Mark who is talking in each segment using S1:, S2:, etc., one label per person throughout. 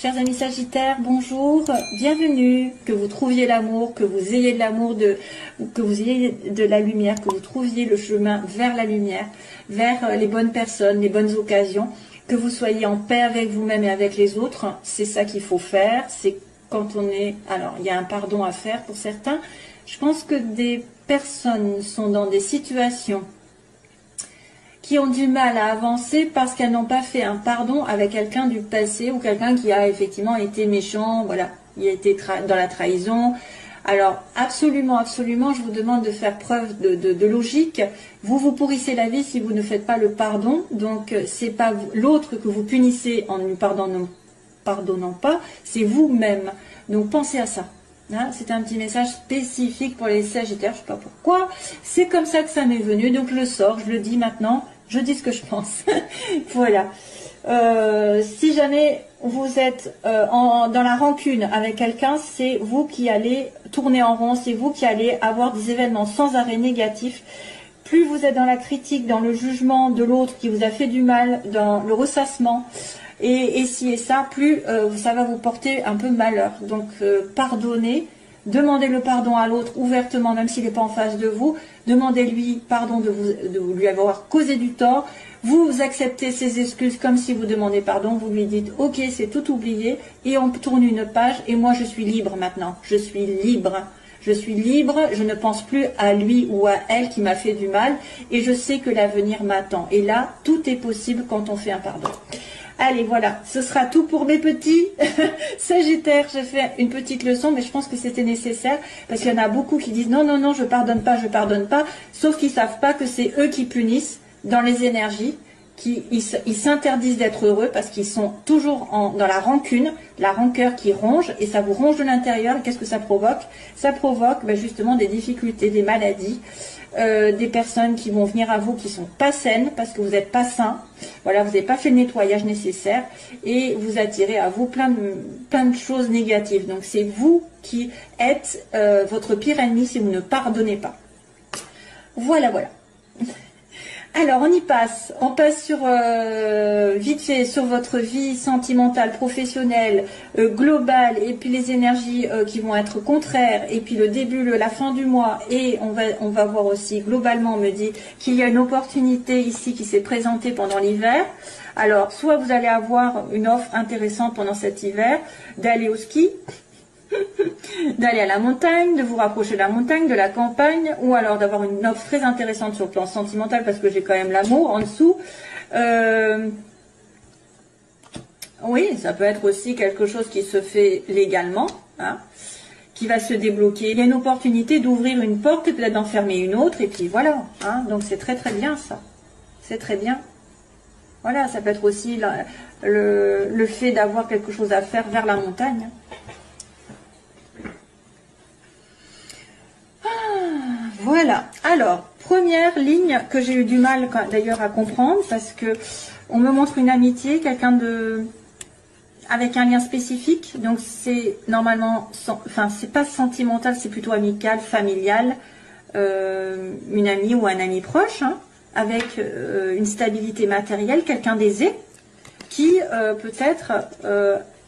S1: Chers amis Sagittaires, bonjour, bienvenue, que vous trouviez l'amour, que vous ayez de l'amour, que vous ayez de la lumière, que vous trouviez le chemin vers la lumière, vers les bonnes personnes, les bonnes occasions, que vous soyez en paix avec vous-même et avec les autres. C'est ça qu'il faut faire. C'est quand on est... Alors, il y a un pardon à faire pour certains. Je pense que des personnes sont dans des situations qui ont du mal à avancer parce qu'elles n'ont pas fait un pardon avec quelqu'un du passé ou quelqu'un qui a effectivement été méchant, voilà, il a été dans la trahison. Alors, absolument, absolument, je vous demande de faire preuve de logique. Vous pourrissez la vie si vous ne faites pas le pardon. Donc, c'est pas l'autre que vous punissez en ne lui pardonnant pas, c'est vous-même. Donc, pensez à ça. Hein, c'est un petit message spécifique pour les Sagittaires, je ne sais pas pourquoi. C'est comme ça que ça m'est venu, donc je le sors, je le dis maintenant, je dis ce que je pense. Voilà. Si jamais vous êtes dans la rancune avec quelqu'un, c'est vous qui allez tourner en rond, c'est vous qui allez avoir des événements sans arrêt négatifs. Plus vous êtes dans la critique, dans le jugement de l'autre qui vous a fait du mal, dans le ressassement, et si et ça, plus ça va vous porter un peu malheur. Donc pardonnez, demandez le pardon à l'autre ouvertement, même s'il n'est pas en face de vous. Demandez-lui pardon de lui avoir causé du tort. Vous acceptez ses excuses comme si vous demandez pardon. Vous lui dites ok, c'est tout oublié, et on tourne une page. Et moi, je suis libre maintenant. Je suis libre. Je suis libre, je ne pense plus à lui ou à elle qui m'a fait du mal, et je sais que l'avenir m'attend. Et là, tout est possible quand on fait un pardon. Allez, voilà, ce sera tout pour mes petits Sagittaires. J'ai fait une petite leçon, mais je pense que c'était nécessaire, parce qu'il y en a beaucoup qui disent non, non, non, je pardonne pas, sauf qu'ils ne savent pas que c'est eux qui punissent dans les énergies, ils s'interdisent d'être heureux parce qu'ils sont toujours dans la rancune, la rancœur qui ronge, et ça vous ronge de l'intérieur. Qu'est-ce que ça provoque? Ça provoque justement des difficultés, des maladies, des personnes qui vont venir à vous qui sont pas saines parce que vous n'êtes pas sain. Voilà, vous n'avez pas fait le nettoyage nécessaire, et vous attirez à vous plein de choses négatives. Donc c'est vous qui êtes votre pire ennemi si vous ne pardonnez pas. Voilà, voilà. Alors, on passe sur vite fait sur votre vie sentimentale, professionnelle, globale, et puis les énergies qui vont être contraires, et puis le début, la fin du mois, et on va voir aussi globalement, on me dit qu'il y a une opportunité ici qui s'est présentée pendant l'hiver. Alors, soit vous allez avoir une offre intéressante pendant cet hiver, d'aller au ski, d'aller à la montagne, de vous rapprocher de la montagne, de la campagne, ou alors d'avoir une offre très intéressante sur le plan sentimental, parce que j'ai quand même l'amour en dessous. Oui, ça peut être aussi quelque chose qui se fait légalement, hein, qui va se débloquer. Il y a une opportunité d'ouvrir une porte et peut-être d'en fermer une autre, et puis voilà. Hein, donc c'est très très bien ça. C'est très bien. Voilà, ça peut être aussi le fait d'avoir quelque chose à faire vers la montagne. Voilà, alors, première ligne que j'ai eu du mal d'ailleurs à comprendre, parce que on me montre une amitié, quelqu'un avec un lien spécifique, donc c'est normalement, enfin c'est pas sentimental, c'est plutôt amical, familial, une amie ou un ami proche, hein, avec une stabilité matérielle, quelqu'un d'aisé, qui peut-être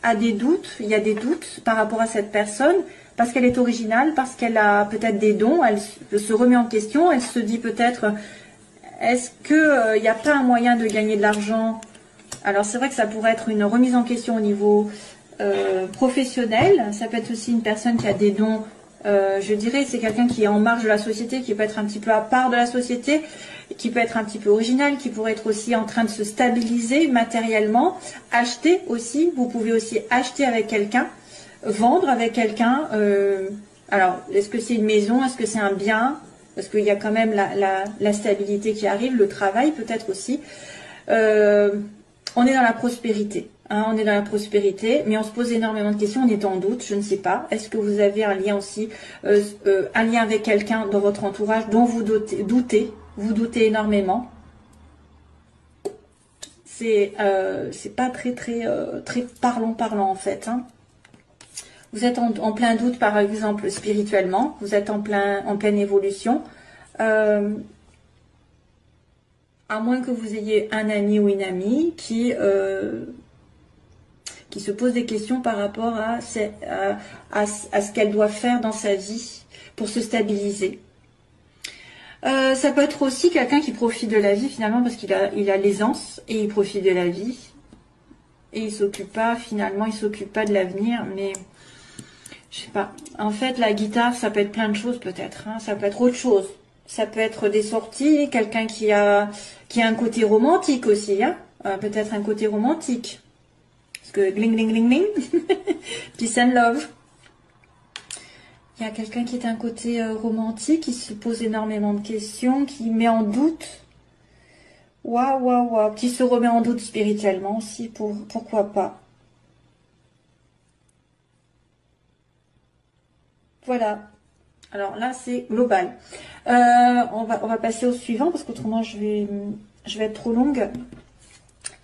S1: a des doutes, il y a des doutes par rapport à cette personne, parce qu'elle est originale, parce qu'elle a peut-être des dons, elle se remet en question, elle se dit peut-être, est-ce qu'il n'y a pas un moyen de gagner de l'argent? Alors c'est vrai que ça pourrait être une remise en question au niveau professionnel, ça peut être aussi une personne qui a des dons, je dirais, c'est quelqu'un qui est en marge de la société, qui peut être un petit peu à part de la société, qui peut être un petit peu original, qui pourrait être aussi en train de se stabiliser matériellement, acheter aussi, vous pouvez aussi acheter avec quelqu'un, vendre avec quelqu'un. Alors, est-ce que c'est une maison? Est-ce que c'est un bien? Parce qu'il y a quand même la stabilité qui arrive, le travail peut-être aussi. On est dans la prospérité. Hein, on est dans la prospérité, mais on se pose énormément de questions, on est en doute, je ne sais pas. Est-ce que vous avez un lien aussi, un lien avec quelqu'un dans votre entourage dont vous doutez énormément? C'est pas très parlant en fait. Hein. Vous êtes en plein doute, par exemple, spirituellement. Vous êtes en pleine évolution. À moins que vous ayez un ami ou une amie qui qui se pose des questions par rapport à ce qu'elle doit faire dans sa vie pour se stabiliser. Ça peut être aussi quelqu'un qui profite de la vie finalement parce qu'il a l'aisance et il profite de la vie et il s'occupe pas finalement, il s'occupe pas de l'avenir, mais je sais pas. En fait, la guitare, ça peut être plein de choses peut-être, hein. Ça peut être autre chose. Ça peut être des sorties, quelqu'un qui a un côté romantique aussi, hein. Peut-être un côté romantique. Parce que gling gling gling gling, peace and love. Il y a quelqu'un qui est un côté romantique, qui se pose énormément de questions, qui met en doute. Waouh, waouh, waouh. Qui se remet en doute spirituellement aussi, pourquoi pas. Voilà. Alors là, c'est global. On va passer au suivant, parce qu'autrement, je vais être trop longue.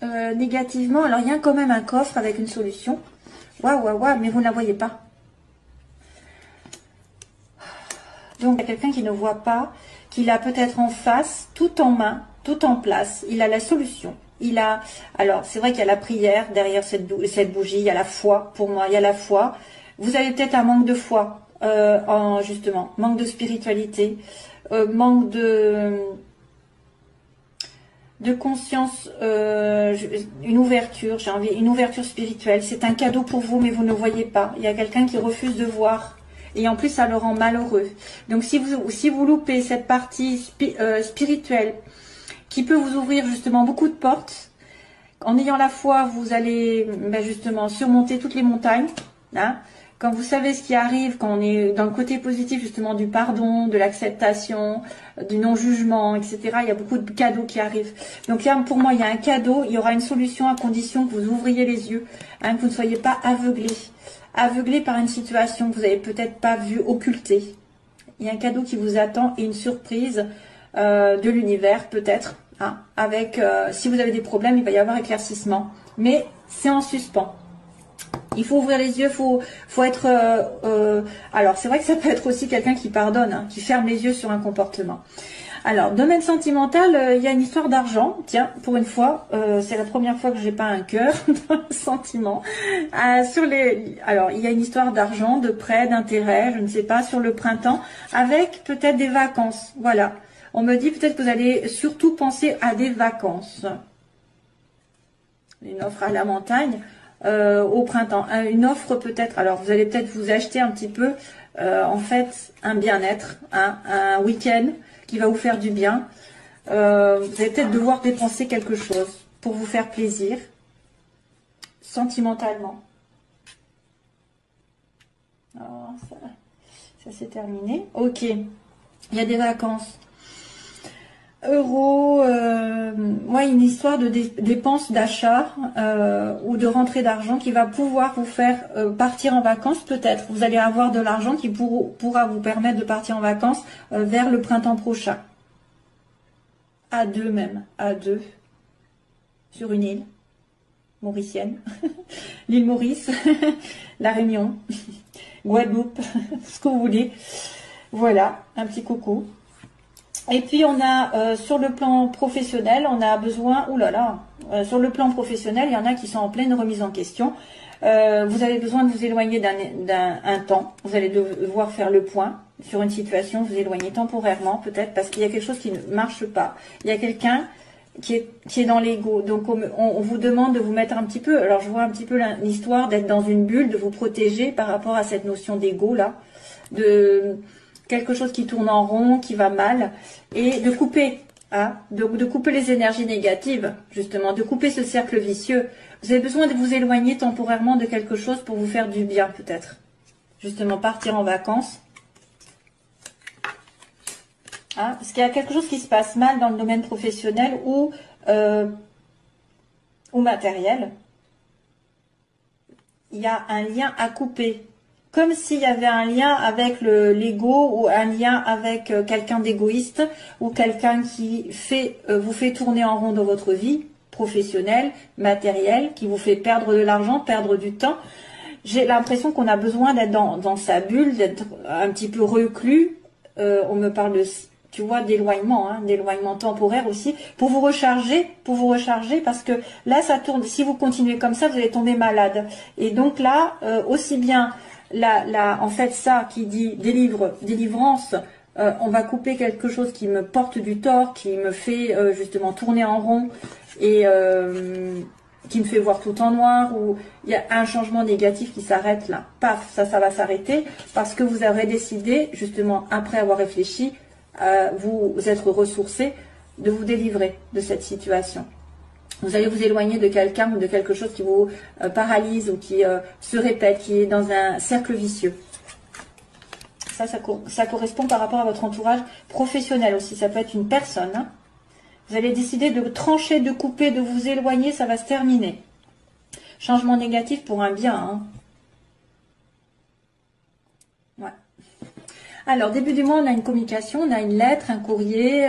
S1: Négativement, alors il y a quand même un coffre avec une solution. Waouh, waouh, waouh, mais vous ne la voyez pas. Donc, il y a quelqu'un qui ne voit pas, qu'il a peut-être en face, tout en main, tout en place. Il a la solution. Alors, c'est vrai qu'il y a la prière derrière cette bougie, il y a la foi, pour moi, il y a la foi. Vous avez peut-être un manque de foi, justement, manque de spiritualité, manque de conscience, une ouverture, une ouverture spirituelle. C'est un cadeau pour vous, mais vous ne voyez pas. Il y a quelqu'un qui refuse de voir. Et en plus, ça le rend malheureux. Donc, si vous loupez cette partie spirituelle qui peut vous ouvrir justement beaucoup de portes, en ayant la foi, vous allez justement surmonter toutes les montagnes. Hein. Quand vous savez ce qui arrive, quand on est dans le côté positif justement du pardon, de l'acceptation, du non-jugement, etc., il y a beaucoup de cadeaux qui arrivent. Donc pour moi, il y a un cadeau, il y aura une solution à condition que vous ouvriez les yeux, hein, que vous ne soyez pas aveuglé par une situation que vous n'avez peut-être pas vue, occultée. Il y a un cadeau qui vous attend et une surprise de l'univers peut-être. Hein, si vous avez des problèmes, il va y avoir éclaircissement. Mais c'est en suspens. Il faut ouvrir les yeux, faut être... alors, c'est vrai que ça peut être aussi quelqu'un qui pardonne, hein, qui ferme les yeux sur un comportement. Alors, domaine sentimental, il y a une histoire d'argent. Tiens, pour une fois, c'est la première fois que j'ai pas un cœur dans le sentiment. Alors, il y a une histoire d'argent, de prêt, d'intérêt, je ne sais pas, sur le printemps, avec peut-être des vacances. Voilà. On me dit peut-être que vous allez surtout penser à des vacances. Une offre à la montagne. Au printemps, une offre peut-être, alors vous allez peut-être vous acheter un petit peu en fait un bien-être, un week-end qui va vous faire du bien. Vous allez peut-être devoir dépenser quelque chose pour vous faire plaisir sentimentalement. Alors, ça c'est terminé. Ok, il y a des vacances. Euros, une histoire de dépenses d'achat ou de rentrée d'argent qui va pouvoir vous faire partir en vacances peut-être. Vous allez avoir de l'argent qui pourra vous permettre de partir en vacances vers le printemps prochain. À deux même, à deux, sur une île mauricienne, l'île Maurice, la Réunion, Guadeloupe, ce que vous voulez. Voilà, un petit coucou. Et puis on a sur le plan professionnel, on a besoin, sur le plan professionnel, il y en a qui sont en pleine remise en question. Vous avez besoin de vous éloigner d'un temps. Vous allez devoir faire le point sur une situation, vous éloigner temporairement peut-être parce qu'il y a quelque chose qui ne marche pas. Il y a quelqu'un qui est dans l'ego. Donc on vous demande de vous mettre un petit peu, alors je vois un petit peu l'histoire d'être dans une bulle, de vous protéger par rapport à cette notion d'ego là, de quelque chose qui tourne en rond, qui va mal, et de couper, hein, de couper les énergies négatives, justement, de couper ce cercle vicieux. Vous avez besoin de vous éloigner temporairement de quelque chose pour vous faire du bien, peut-être. Justement, partir en vacances. Hein, parce qu'il y a quelque chose qui se passe mal dans le domaine professionnel ou matériel. Il y a un lien à couper. Comme s'il y avait un lien avec l'ego ou un lien avec quelqu'un d'égoïste ou quelqu'un qui vous fait tourner en rond dans votre vie professionnelle, matérielle, qui vous fait perdre de l'argent, perdre du temps. J'ai l'impression qu'on a besoin d'être dans sa bulle, d'être un petit peu reclus. On me parle tu vois, d'éloignement, hein, d'éloignement temporaire aussi, pour vous recharger, parce que là, ça tourne. Si vous continuez comme ça, vous allez tomber malade. Et donc là, aussi bien, en fait, ça qui dit délivrance, on va couper quelque chose qui me porte du tort, qui me fait justement tourner en rond et qui me fait voir tout en noir, ou il y a un changement négatif qui s'arrête là. Paf, ça va s'arrêter parce que vous aurez décidé, justement, après avoir réfléchi, vous être ressourcé, de vous délivrer de cette situation. Vous allez vous éloigner de quelqu'un ou de quelque chose qui vous paralyse ou qui se répète, qui est dans un cercle vicieux. Ça correspond par rapport à votre entourage professionnel aussi. Ça peut être une personne. Hein. Vous allez décider de trancher, de couper, de vous éloigner, ça va se terminer. Changement négatif pour un bien. Hein. Ouais. Alors, début du mois, on a une communication, on a une lettre, un courrier,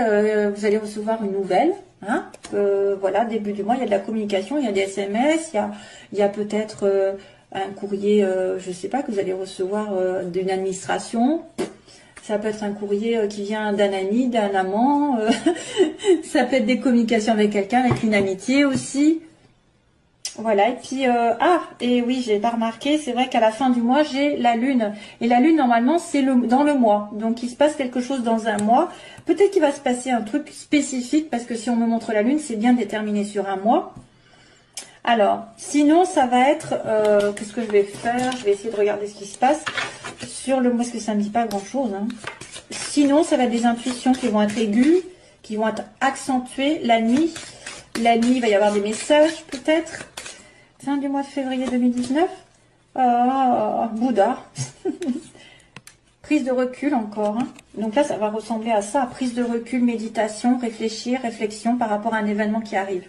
S1: vous allez recevoir une nouvelle. Hein. Voilà, début du mois, il y a de la communication, il y a des SMS, il y a peut-être un courrier, je ne sais pas, que vous allez recevoir d'une administration. Ça peut être un courrier qui vient d'un ami, d'un amant. Ça peut être des communications avec quelqu'un, avec une amitié aussi. Voilà, et puis, et oui, j'ai pas remarqué, c'est vrai qu'à la fin du mois, j'ai la lune. Et la lune, normalement, c'est dans le mois. Donc, il se passe quelque chose dans un mois. Peut-être qu'il va se passer un truc spécifique, parce que si on me montre la lune, c'est bien déterminé sur un mois. Alors, sinon, ça va être, qu'est-ce que je vais faire? Je vais essayer de regarder ce qui se passe sur le mois, parce que ça ne me dit pas grand-chose. Hein. Sinon, ça va être des intuitions qui vont être aiguës, qui vont être accentuées la nuit. La nuit, il va y avoir des messages, peut-être. Fin du mois de février 2019. Bouddha. Prise de recul encore. Hein. Donc là, ça va ressembler à ça. Prise de recul, méditation, réflexion par rapport à un événement qui arrive.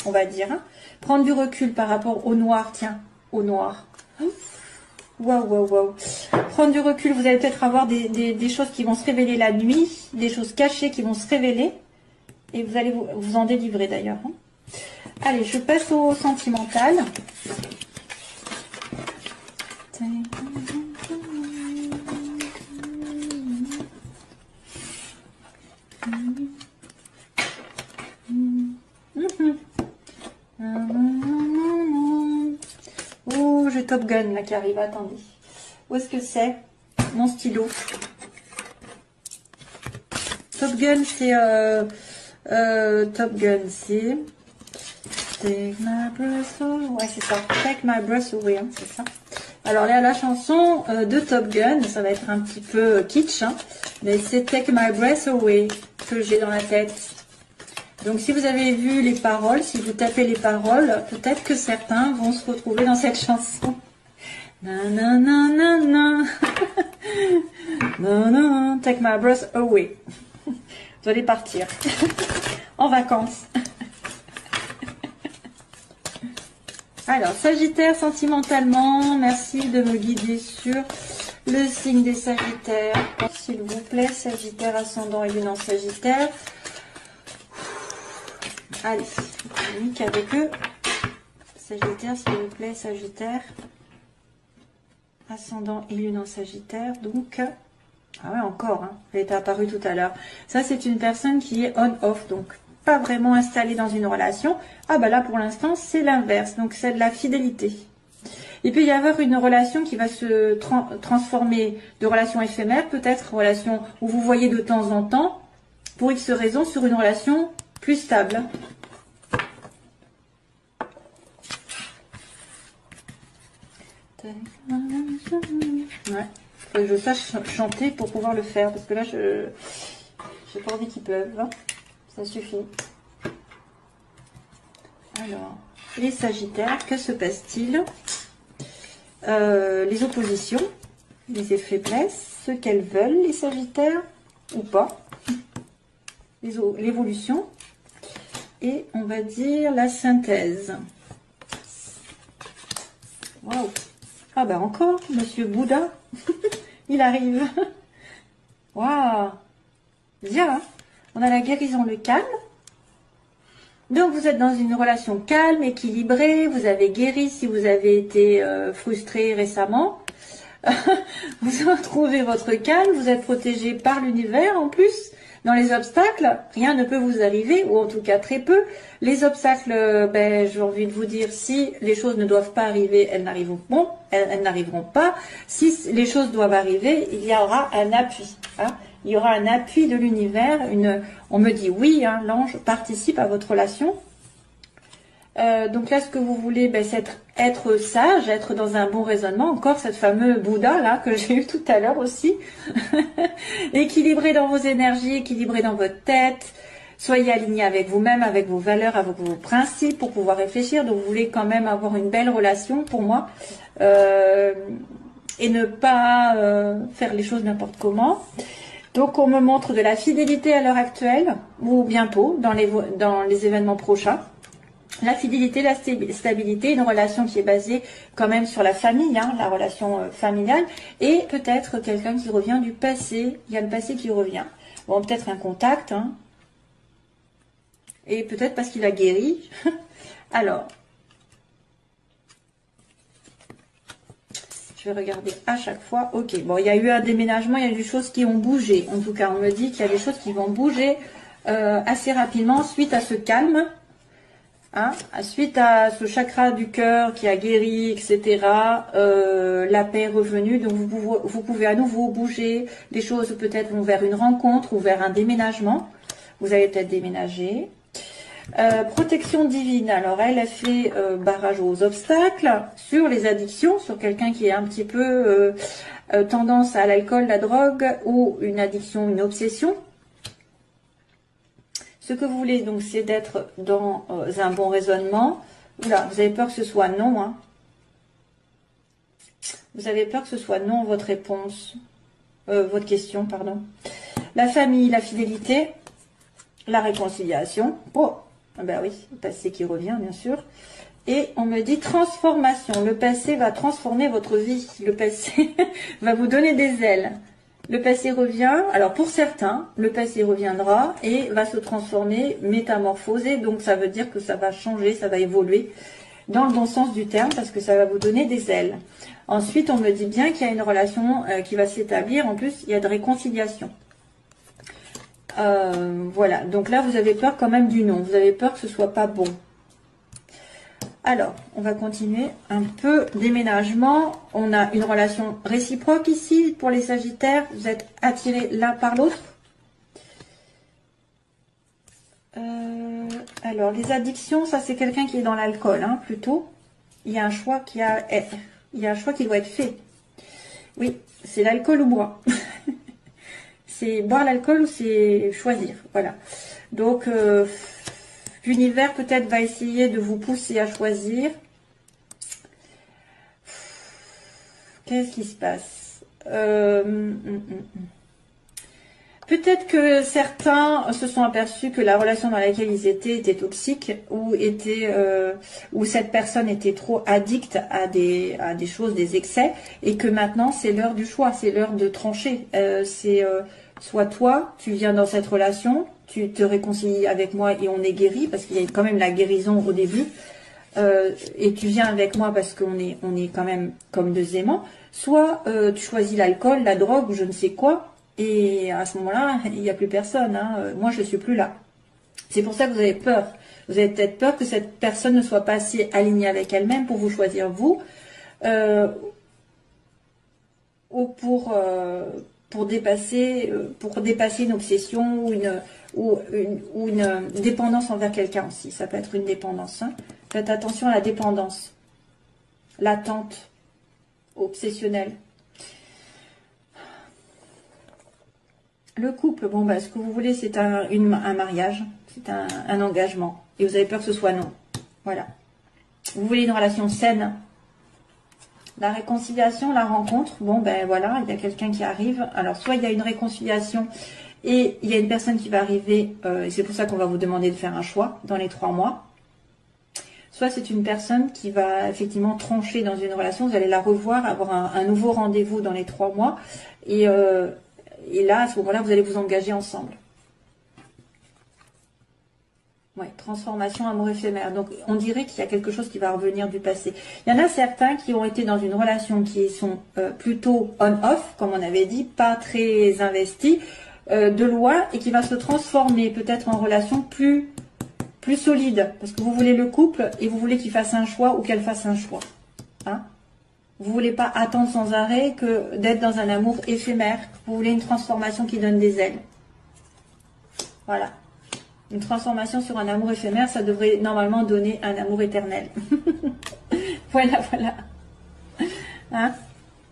S1: On va dire. Hein. Prendre du recul par rapport au noir. Tiens, au noir. Waouh. Prendre du recul, vous allez peut-être avoir des choses qui vont se révéler la nuit. Des choses cachées qui vont se révéler. Et vous allez vous en délivrer d'ailleurs. Hein. Allez, je passe au sentimental. Oh, j'ai Top Gun là qui arrive, attendez. Où est-ce que c'est? Mon stylo. Top Gun, c'est... Top Gun, c'est... Take my breath away. Ouais, c'est ça. Take my breath away, hein, c'est ça. Alors là, la chanson de Top Gun, ça va être un petit peu kitsch, hein, mais c'est Take my breath away que j'ai dans la tête. Donc si vous avez vu les paroles, si vous tapez les paroles, peut-être que certains vont se retrouver dans cette chanson. Nanana. Non, take my breath away. Vous allez partir en vacances. Alors, Sagittaire, sentimentalement, merci de me guider sur le signe des Sagittaires. S'il vous plaît, Sagittaire, ascendant et lune en Sagittaire. Allez, unique avec eux. Sagittaire, s'il vous plaît, Sagittaire. Ascendant et lune en Sagittaire. Donc, ah ouais, encore, hein, elle était apparue tout à l'heure. Ça, c'est une personne qui est on-off, donc pas vraiment installée dans une relation. Ah bah là, pour l'instant, c'est l'inverse. Donc, c'est de la fidélité. Il peut y avoir une relation qui va se transformer de relation éphémère, peut-être relation où vous voyez de temps en temps, pour X raisons, sur une relation plus stable. Ouais. Faut que je sache chanter pour pouvoir le faire, parce que là, j'ai pas envie qu'ils peuvent. Hein. Ça suffit. Alors, les Sagittaires, que se passe-t-il? Les oppositions, les faiblesses, ce qu'elles veulent, les Sagittaires, ou pas. L'évolution. Et on va dire la synthèse. Waouh! Ah ben encore, Monsieur Bouddha, il arrive. Waouh! Bien, hein, on a la guérison, le calme. Donc vous êtes dans une relation calme, équilibrée, vous avez guéri si vous avez été frustré récemment. Vous retrouvez votre calme, vous êtes protégé par l'univers en plus, Dans les obstacles, rien ne peut vous arriver, ou en tout cas très peu. Les obstacles, ben, j'ai envie de vous dire, si les choses ne doivent pas arriver, elles n'arriveront pas. Si les choses doivent arriver, il y aura un appui. Hein. Il y aura un appui de l'univers. On me dit oui, hein, l'ange participe à votre relation. Donc là, ce que vous voulez, ben, c'est être sage, être dans un bon raisonnement. Encore cette fameuse Bouddha là que j'ai eu tout à l'heure aussi. Équilibré dans vos énergies, équilibré dans votre tête. Soyez aligné avec vous-même, avec vos valeurs, avec vos principes pour pouvoir réfléchir. Donc vous voulez quand même avoir une belle relation pour moi. Et ne pas faire les choses n'importe comment. Donc on me montre de la fidélité à l'heure actuelle, ou bientôt, dans les événements prochains. La fidélité, la stabilité, une relation qui est basée quand même sur la famille, hein, la relation familiale, et peut-être quelqu'un qui revient du passé. Il y a le passé qui revient. Bon, peut-être un contact, hein, et peut-être parce qu'il a guéri. Alors, je vais regarder à chaque fois. Ok, bon, il y a eu un déménagement, il y a eu des choses qui ont bougé. En tout cas, on me dit qu'il y a des choses qui vont bouger assez rapidement suite à ce calme. Hein, suite à ce chakra du cœur qui a guéri, etc., la paix est revenue, donc vous pouvez à nouveau bouger, les choses peut-être vont vers une rencontre ou vers un déménagement, vous allez peut-être déménager. Protection divine, alors elle a fait barrage aux obstacles, sur les addictions, sur quelqu'un qui est un petit peu tendance à l'alcool, la drogue, ou une addiction, une obsession. Ce que vous voulez, donc, c'est d'être dans un bon raisonnement. Oula, vous avez peur que ce soit non, hein. Vous avez peur que ce soit non, votre réponse, votre question, pardon. La famille, la fidélité, la réconciliation. Oh, ben oui, le passé qui revient, bien sûr. Et on me dit transformation. Le passé va transformer votre vie. Le passé va vous donner des ailes. Le passé revient, alors pour certains, le passé reviendra et va se transformer, métamorphoser, donc ça veut dire que ça va changer, ça va évoluer dans le bon sens du terme parce que ça va vous donner des ailes. Ensuite, on me dit bien qu'il y a une relation qui va s'établir, en plus il y a de réconciliation. Voilà, donc là vous avez peur quand même du non, vous avez peur que ce soit pas bon. Alors, on va continuer un peu. Déménagement, on a une relation réciproque ici pour les Sagittaires. Vous êtes attirés l'un par l'autre. Alors, les addictions, ça c'est quelqu'un qui est dans l'alcool, hein, plutôt. Il y a un choix qui doit être fait. Oui, c'est l'alcool ou boire. C'est boire l'alcool ou c'est choisir. Voilà. Donc, l'univers peut-être va essayer de vous pousser à choisir. Qu'est-ce qui se passe? Peut-être que certains se sont aperçus que la relation dans laquelle ils étaient était toxique ou cette personne était trop addicte à des choses, des excès, et que maintenant c'est l'heure du choix, c'est l'heure de trancher. Soit toi, tu viens dans cette relation, tu te réconcilies avec moi et on est guéri, parce qu'il y a quand même la guérison au début, et tu viens avec moi parce qu'on est quand même comme deux aimants, soit tu choisis l'alcool, la drogue ou je ne sais quoi, et à ce moment-là, il n'y a plus personne, hein. Moi je ne suis plus là. C'est pour ça que vous avez peur. Vous avez peut-être peur que cette personne ne soit pas assez alignée avec elle-même pour vous choisir vous, ou pour dépasser une obsession ou une dépendance envers quelqu'un aussi. Ça peut être une dépendance. Hein. Faites attention à la dépendance, l'attente, obsessionnelle. Le couple, bon, bah, ce que vous voulez, c'est un mariage, c'est un engagement. Et vous avez peur que ce soit non. Voilà. Vous voulez une relation saine. La réconciliation, la rencontre, bon ben voilà, il y a quelqu'un qui arrive. Alors soit il y a une réconciliation et il y a une personne qui va arriver, et c'est pour ça qu'on va vous demander de faire un choix dans les 3 mois. Soit c'est une personne qui va effectivement trancher dans une relation, vous allez la revoir, avoir un nouveau rendez-vous dans les 3 mois. Et là, à ce moment-là, vous allez vous engager ensemble. Ouais, transformation, amour éphémère. Donc, on dirait qu'il y a quelque chose qui va revenir du passé. Il y en a certains qui ont été dans une relation qui sont plutôt on-off, comme on avait dit, pas très investis. de loin et qui va se transformer peut-être en relation plus solide. Parce que vous voulez le couple et vous voulez qu'il fasse un choix ou qu'elle fasse un choix. Hein? Vous voulez pas attendre sans arrêt que d'être dans un amour éphémère. Vous voulez une transformation qui donne des ailes. Voilà. Une transformation sur un amour éphémère, ça devrait normalement donner un amour éternel. Voilà, voilà. Hein?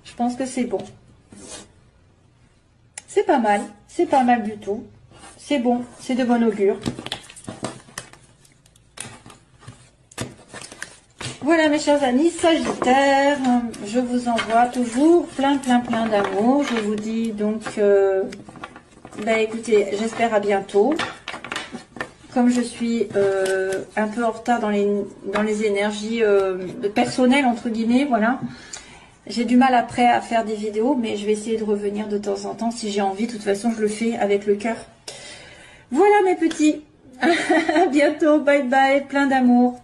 S1: Je pense que c'est bon. C'est pas mal du tout. C'est bon, c'est de bon augure. Voilà mes chers amis Sagittaire, je vous envoie toujours plein d'amour. Je vous dis donc, écoutez, j'espère à bientôt. Comme je suis un peu en retard dans les énergies personnelles, entre guillemets, voilà. J'ai du mal après à faire des vidéos, mais je vais essayer de revenir de temps en temps si j'ai envie. De toute façon, je le fais avec le cœur. Voilà mes petits. À bientôt, bye bye, plein d'amour.